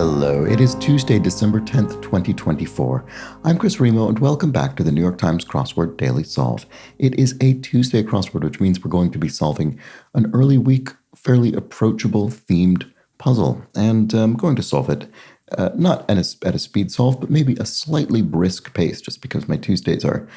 Hello, it is Tuesday, December 10th, 2024. I'm Chris Remo, and welcome back to the New York Times Crossword Daily Solve. It is a Tuesday crossword, which means we're going to be solving an early week, fairly approachable themed puzzle. And I'm going to solve it not at a speed solve, but maybe a slightly brisk pace, just because my Tuesdays are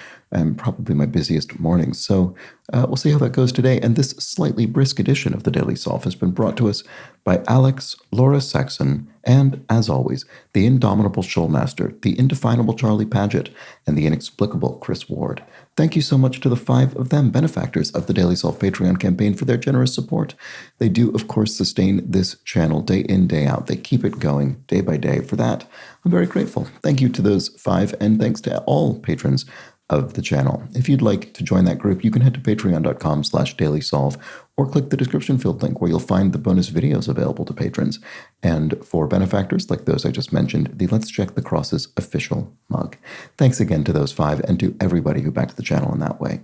probably my busiest mornings. So we'll see how that goes today. And this slightly brisk edition of the Daily Solve has been brought to us by Alex, Laura Saxon, and, as always, the indomitable Shoalmaster, the indefinable Charlie Paget, and the inexplicable Chris Ward. Thank you so much to the 5 of them, benefactors of the Daily Solve Patreon campaign, for their generous support. They do, of course, sustain this channel day in, day out. They keep it going day by day. For that, I'm very grateful. Thank you to those 5, and thanks to all patrons of the channel. If you'd like to join that group, you can head to patreon.com/dailysolve or click the description field link where you'll find the bonus videos available to patrons. And for benefactors like those I just mentioned, the Let's Check the Crosses official mug. Thanks again to those 5 and to everybody who backed the channel in that way.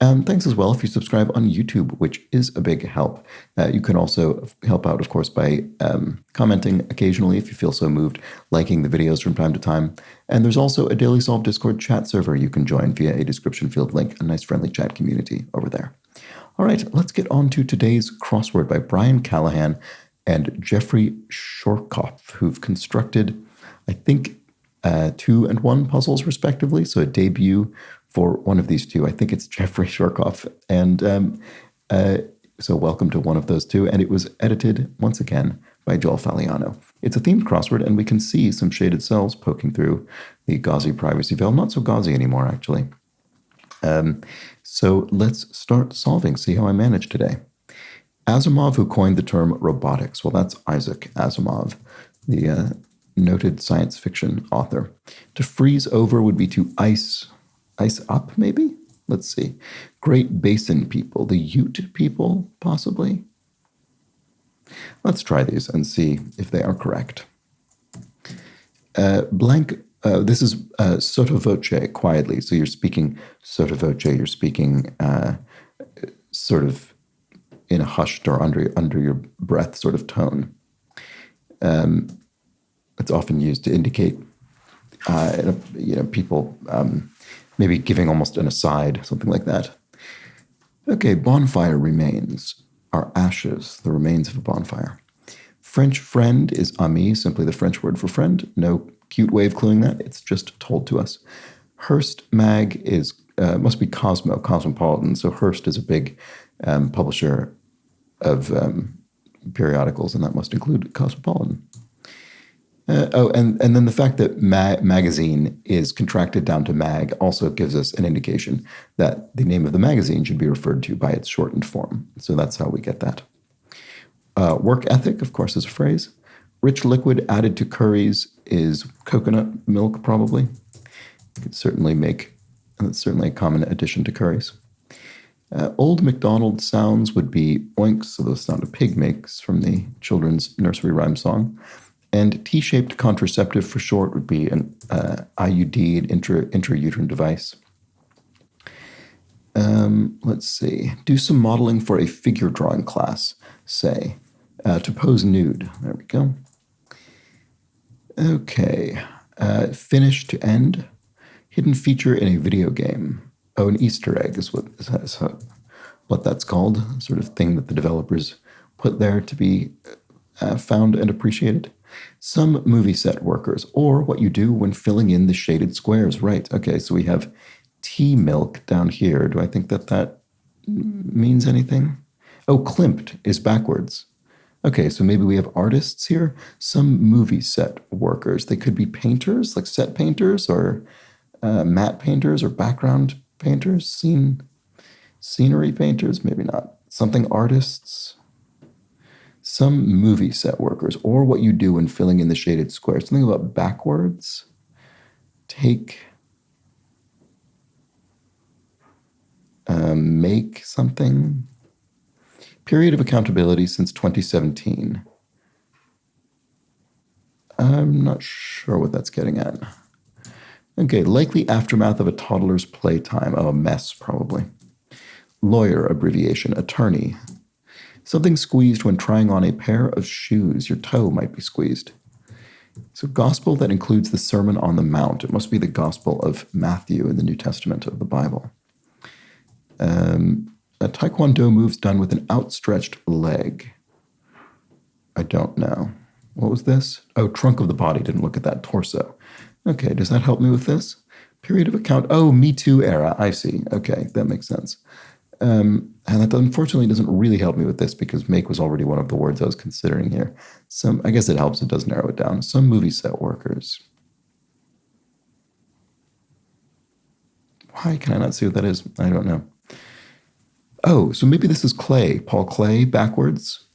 Thanks as well if you subscribe on YouTube, which is a big help. You can also help out, of course, by commenting occasionally if you feel so moved, liking the videos from time to time. And there's also a Daily Solve Discord chat server you can join via a description field link, a nice friendly chat community over there. All right, let's get on to today's crossword by Brian Callahan and Jeffrey Shorkoff, who've constructed, I think, 2 and 1 puzzles respectively. So a debut for one of these two. I think it's Jeffrey Shorkoff. And so welcome to one of those two. And it was edited, once again, by Joel Faliano. It's a themed crossword, and we can see some shaded cells poking through the gauzy privacy veil. Not so gauzy anymore, actually. So let's start solving, see how I manage today. Asimov, who coined the term robotics. Well, that's Isaac Asimov, the noted science fiction author. To freeze over would be to ice up, maybe? Let's see. Great Basin people, the Ute people, possibly? Let's try these and see if they are correct. This is sotto voce, quietly. So you're speaking sotto voce, you're speaking sort of in a hushed or under your breath sort of tone. It's often used to indicate, people maybe giving almost an aside, something like that. Okay, bonfire remains are ashes, the remains of a bonfire. French friend is ami, simply the French word for friend. No cute way of cluing that. It's just told to us. Hearst mag is must be cosmopolitan. So Hearst is a big publisher of periodicals, and that must include Cosmopolitan. And then the fact that magazine is contracted down to mag also gives us an indication that the name of the magazine should be referred to by its shortened form. So that's how we get that. Work ethic, of course, is a phrase. Rich liquid added to curries is coconut milk, probably. It's certainly a common addition to curries. Old MacDonald sounds would be oinks, so the sound a pig makes from the children's nursery rhyme song. And T-shaped contraceptive for short would be an IUD, an intrauterine device. Let's see. Do some modeling for a figure drawing class, say. To pose nude. There we go. Okay. Finish to end. Hidden feature in a video game. Oh, an Easter egg is what that's called. Sort of thing that the developers put there to be found and appreciated. Some movie set workers, or what you do when filling in the shaded squares. Right. Okay, so we have tea milk down here. Do I think that means anything? Oh, klimt is backwards. Okay, so maybe we have artists here. Some movie set workers. They could be painters, like set painters, or matte painters, or background painters, scenery painters, maybe not. Something artists. Some movie set workers, or what you do when filling in the shaded square. Something about backwards. Make something. Period of accountability since 2017. I'm not sure what that's getting at. Okay, likely aftermath of a toddler's playtime. Oh, a mess, probably. Lawyer abbreviation, attorney. Something squeezed when trying on a pair of shoes. Your toe might be squeezed. So gospel that includes the Sermon on the Mount. It must be the Gospel of Matthew in the New Testament of the Bible. A taekwondo move's done with an outstretched leg. I don't know. What was this? Oh, trunk of the body. Didn't look at that. Torso. Okay, does that help me with this? Period of account. Oh, Me Too era. I see. Okay, that makes sense. And that unfortunately doesn't really help me with this because make was already one of the words I was considering here. I guess it helps. It does narrow it down. Some movie set workers. Why can I not see what that is? I don't know. Oh, so maybe this is Clay. Paul Clay backwards.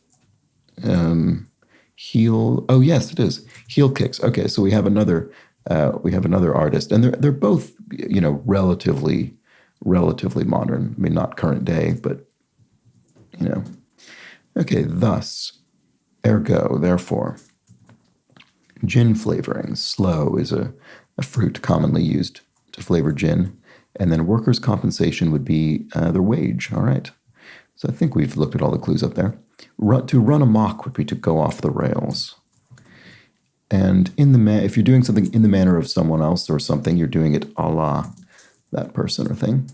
Heel. Oh, yes, it is. Heel kicks. Okay, so we have another artist, and they're both, relatively modern. I mean, not current day, but Okay, thus, ergo, therefore. Gin flavoring. Sloe is a fruit commonly used to flavor gin. And then workers' compensation would be their wage. All right. So I think we've looked at all the clues up there. To run amok would be to go off the rails. And if you're doing something in the manner of someone else or something, you're doing it a la that person or thing.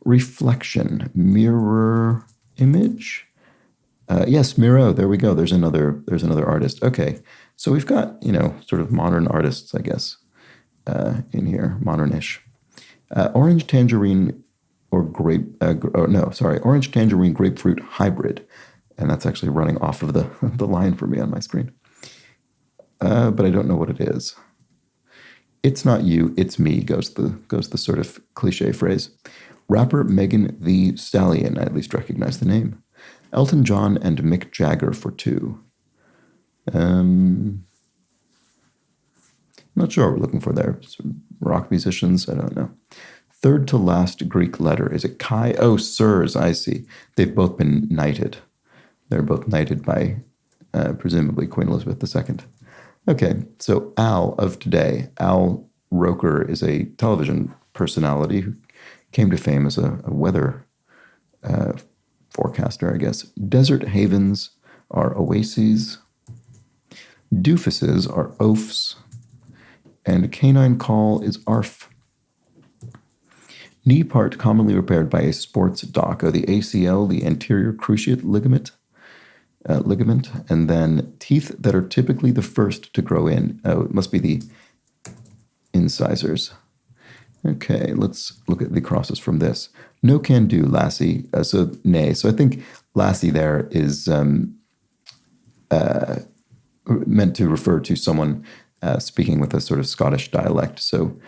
Reflection, mirror image. Yes, Miro. There we go. There's another artist. Okay, so we've got sort of modern artists, I guess, in here, modernish. Orange tangerine or orange tangerine grapefruit hybrid, and that's actually running off of the line for me on my screen. But I don't know what it is. It's not you, it's me, goes the sort of cliche phrase. Rapper Megan Thee Stallion, I at least recognize the name. Elton John and Mick Jagger for two. Not sure what we're looking for there. Some rock musicians, I don't know. Third to last Greek letter. Is it Chi? Oh, sirs, I see. They've both been knighted. They're both knighted by, presumably, Queen Elizabeth II. Okay, so Al of today. Al Roker is a television personality who came to fame as a weather forecaster, I guess. Desert havens are oases. Doofuses are oafs. And canine call is arf. Knee part commonly repaired by a sports doc, the ACL, the anterior cruciate ligament, and then teeth that are typically the first to grow in. It must be the incisors. Okay, let's look at the crosses from this. No can do, lassie. So nay. So I think lassie there is meant to refer to someone speaking with a sort of Scottish dialect. So,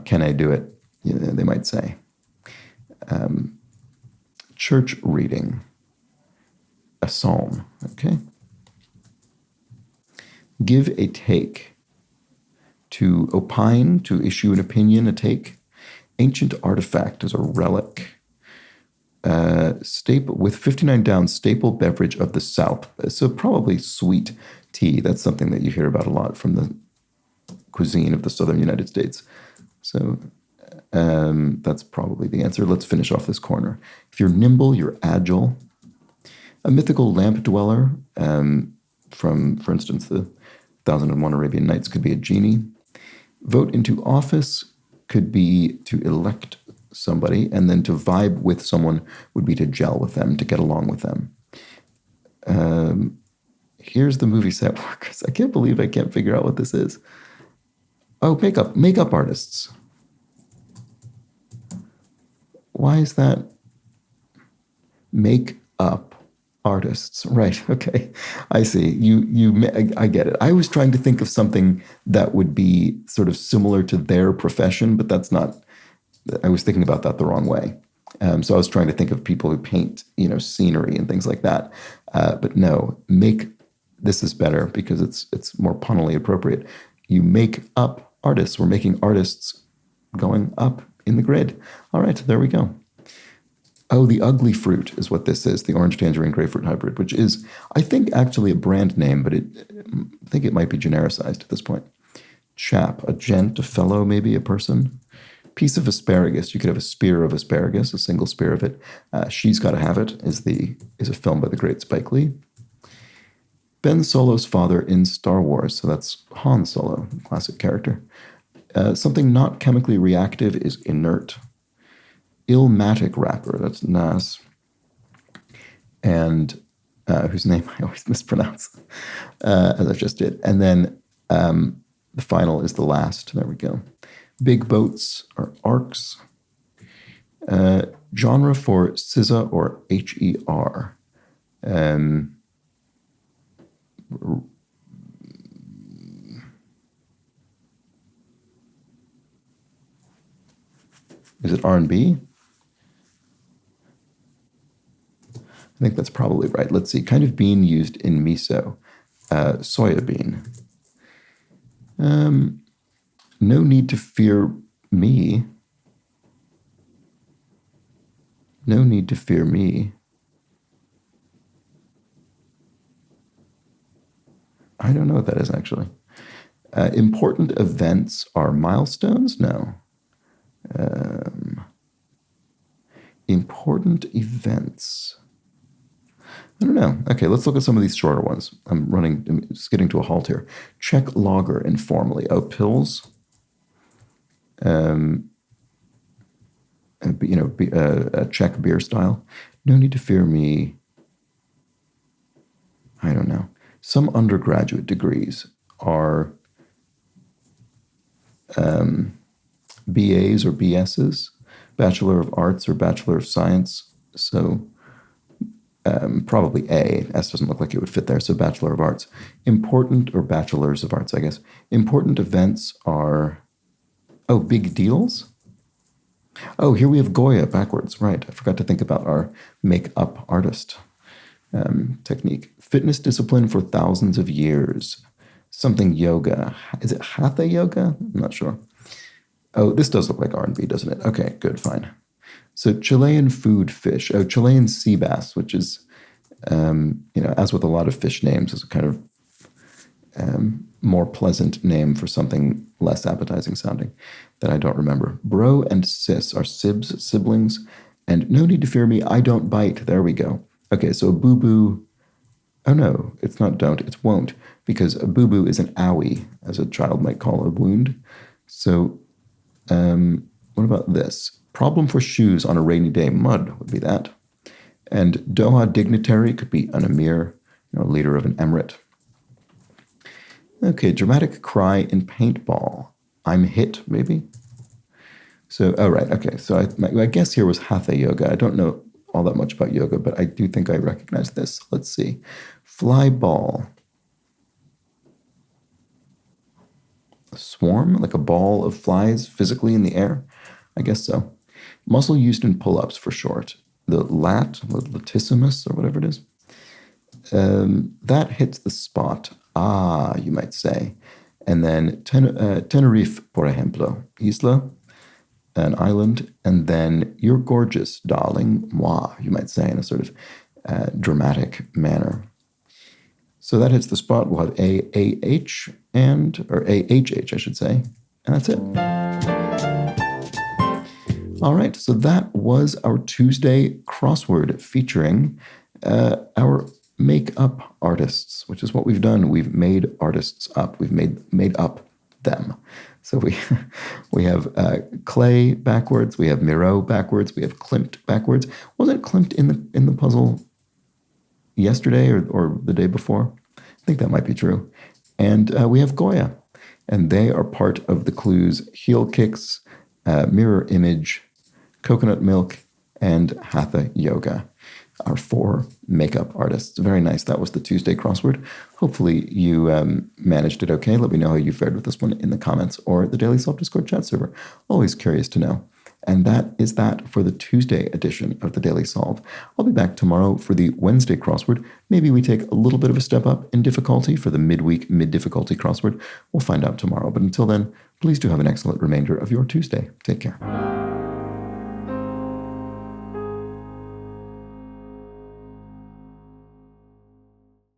can I do it? They might say. Church reading. A psalm. Okay. Give a take. To opine, to issue an opinion, a take. Ancient artifact is a relic. Staple with 59 down, staple beverage of the South. So probably sweet tea. That's something that you hear about a lot from the cuisine of the southern United States. So that's probably the answer. Let's finish off this corner. If you're nimble, you're agile. A mythical lamp dweller from, for instance, the 1001 Arabian Nights could be a genie. Vote into office could be to elect somebody, and then to vibe with someone would be to gel with them, to get along with them. Here's the movie set workers. I can't believe I can't figure out what this is. Oh, makeup artists. Why is that? Make-up artists. Right, okay. I see. I get it. I was trying to think of something that would be sort of similar to their profession, but that's not, I was thinking about that the wrong way. So I was trying to think of people who paint, scenery and things like that. But no, this is better because it's more punnily appropriate. You make up artists. We're making artists going up in the grid. All right, there we go. Oh, the ugly fruit is what this is, the orange tangerine grapefruit hybrid, which is, I think, actually a brand name, but I think it might be genericized at this point. Chap, a gent, a fellow, maybe a person. Piece of asparagus. You could have a spear of asparagus, a single spear of it. She's Gotta Have It is a film by the great Spike Lee. Ben Solo's father in Star Wars. So that's Han Solo, classic character. Something not chemically reactive is inert. Illmatic wrapper, that's Nas. And whose name I always mispronounce, as I just did. And then the final is the last. There we go. Big boats are arcs. Genre for SZA or HER. Is it R&B? I think that's probably right. Let's see. Kind of bean used in miso. Soya bean. No need to fear me. No need to fear me. I don't know what that is, actually. Important events are milestones? No. Important events. I don't know. Okay, let's look at some of these shorter ones. I'm skidding to a halt here. Check lager informally. Oh, pills. Czech beer style. No need to fear me. I don't know. Some undergraduate degrees are BAs or BSs, Bachelor of Arts or Bachelor of Science. So probably A. S doesn't look like it would fit there, so Bachelor of Arts. Important, or Bachelors of Arts, I guess. Important events are, big deals? Oh, here we have Goya backwards. Right, I forgot to think about our make-up artist technique. Fitness discipline for thousands of years. Something yoga. Is it Hatha yoga? I'm not sure. Oh, this does look like R&B, doesn't it? Okay, good, fine. So Chilean food fish. Oh, Chilean sea bass, which is, as with a lot of fish names, is a kind of more pleasant name for something less appetizing sounding that I don't remember. Bro and sis are sibs, siblings. And no need to fear me, I don't bite. There we go. Okay, so a boo-boo. Oh, no, it's not don't, it's won't. Because a boo-boo is an owie, as a child might call a wound. So what about this? Problem for shoes on a rainy day. Mud would be that. And Doha dignitary could be an emir, leader of an emirate. Okay, dramatic cry in paintball. I'm hit, maybe? So, right, okay. So my guess here was Hatha yoga. I don't know all that much about yoga, but I do think I recognize this. Let's see. Fly ball. A swarm, like a ball of flies physically in the air? I guess so. Muscle used in pull-ups for short. The latissimus, or whatever it is. That hits the spot. You might say. And then Tenerife, por ejemplo. Isla, an island. And then you're gorgeous, darling, moi, you might say in a sort of dramatic manner. So that hits the spot. We'll have AAH or AHH, I should say. And that's it. All right, so that was our Tuesday crossword featuring our make-up artists, which is what we've done. We've made artists up. We've made up them. So we have Clay backwards. We have Miro backwards. We have Klimt backwards. Wasn't Klimt in the puzzle yesterday or the day before? I think that might be true. And we have Goya, and they are part of the clues: heel kicks, mirror image, coconut milk, and Hatha yoga. Our 4 makeup artists. Very nice. That was the Tuesday crossword. Hopefully you managed it okay. Let me know how you fared with this one in the comments or the Daily Self Discord chat server. Always curious to know. And that is that for the Tuesday edition of the Daily Solve. I'll be back tomorrow for the Wednesday crossword. Maybe we take a little bit of a step up in difficulty for the midweek, mid-difficulty crossword. We'll find out tomorrow. But until then, please do have an excellent remainder of your Tuesday. Take care.